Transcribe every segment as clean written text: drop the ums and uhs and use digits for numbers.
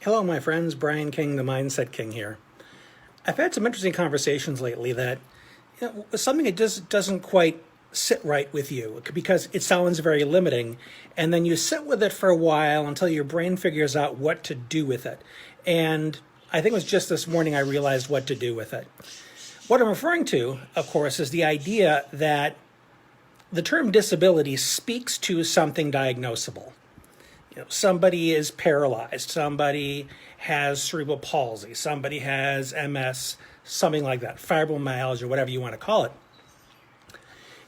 Hello, my friends. Brian King, the Mindset King here. I've had some interesting conversations lately that something that just doesn't quite sit right with you because it sounds very limiting, and then you sit with it for a while until your brain figures out what to do with it. And I think it was just this morning I realized what to do with it. What I'm referring to, of course, is the idea that the term disability speaks to something diagnosable. Somebody is paralyzed, somebody has cerebral palsy, somebody has MS, something like that, fibromyalgia, whatever you want to call it.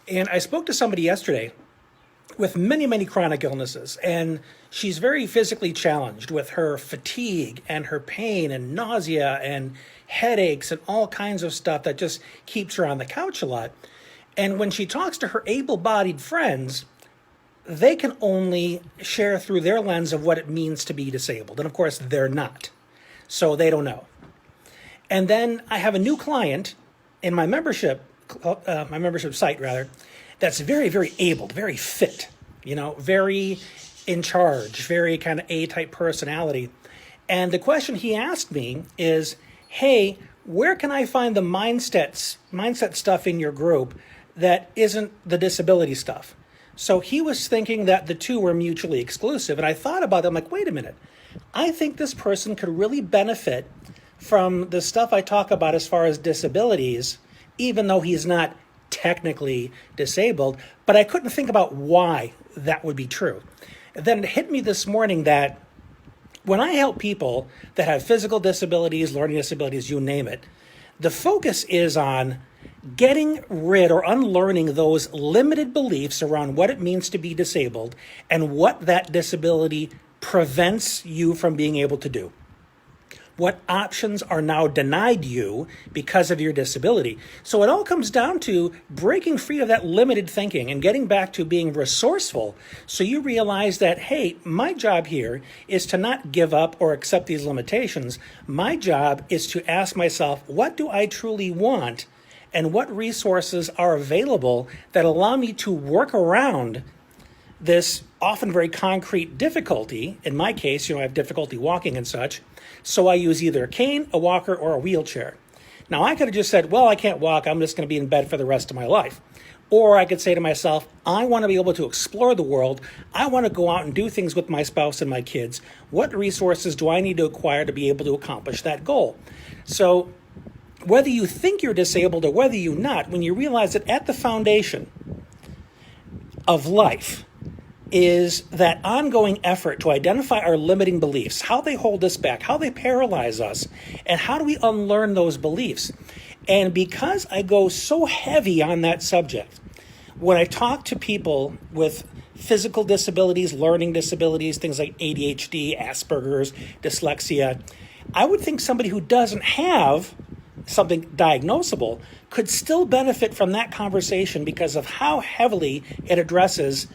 And I spoke to somebody yesterday with many, many chronic illnesses, and she's very physically challenged with her fatigue and her pain and nausea and headaches and all kinds of stuff that just keeps her on the couch a lot. And when she talks to her able-bodied friends, they can only share through their lens of what it means to be disabled. And of course, they're not. So they don't know. And then I have a new client in my membership site rather, that's very, very able, very fit, very in charge, very kind of A-type personality. And the question he asked me is, hey, where can I find the mindset stuff in your group that isn't the disability stuff? So he was thinking that the two were mutually exclusive. And I thought about it. I'm like, wait a minute. I think this person could really benefit from the stuff I talk about as far as disabilities, even though he's not technically disabled. But I couldn't think about why that would be true. And then it hit me this morning that when I help people that have physical disabilities, learning disabilities, you name it, the focus is on getting rid or unlearning those limited beliefs around what it means to be disabled and what that disability prevents you from being able to do. What options are now denied you because of your disability. So it all comes down to breaking free of that limited thinking and getting back to being resourceful. So you realize that, hey, my job here is to not give up or accept these limitations. My job is to ask myself, what do I truly want? And what resources are available that allow me to work around this often very concrete difficulty. In my case, I have difficulty walking and such. So I use either a cane, a walker, or a wheelchair. Now, I could have just said, well, I can't walk. I'm just going to be in bed for the rest of my life. Or I could say to myself, I want to be able to explore the world. I want to go out and do things with my spouse and my kids. What resources do I need to acquire to be able to accomplish that goal? So whether you think you're disabled or whether you're not, when you realize that at the foundation of life is that ongoing effort to identify our limiting beliefs, how they hold us back, how they paralyze us, and how do we unlearn those beliefs. And because I go so heavy on that subject, when I talk to people with physical disabilities, learning disabilities, things like ADHD, Asperger's, dyslexia, I would think somebody who doesn't have something diagnosable could still benefit from that conversation because of how heavily it addresses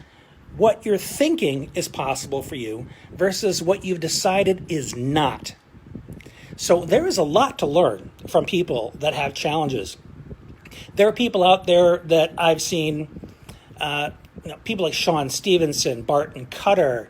what you're thinking is possible for you versus what you've decided is not. So there is a lot to learn from people that have challenges. There are people out there that I've seen, people like Sean Stevenson, Barton Cutter,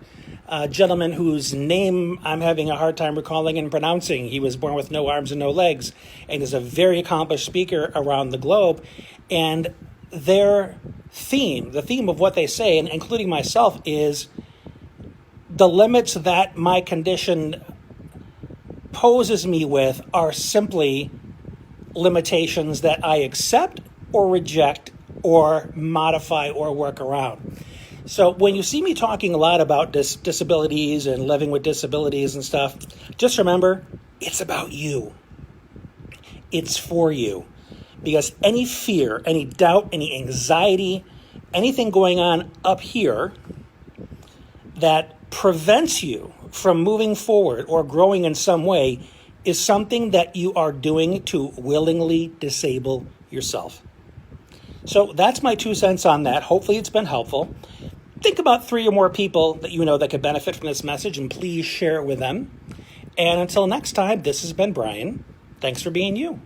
a gentleman whose name I'm having a hard time recalling and pronouncing. He was born with no arms and no legs and is a very accomplished speaker around the globe. And their theme, the theme of what they say, and including myself, is the limits that my condition poses me with are simply limitations that I accept or reject or modify or work around. So when you see me talking a lot about disabilities and living with disabilities and stuff, just remember, it's about you. It's for you. Because any fear, any doubt, any anxiety, anything going on up here that prevents you from moving forward or growing in some way is something that you are doing to willingly disable yourself. So that's my 2 cents on that. Hopefully it's been helpful. Think about 3 or more people that you know that could benefit from this message, and please share it with them. And until next time, this has been Brian. Thanks for being you.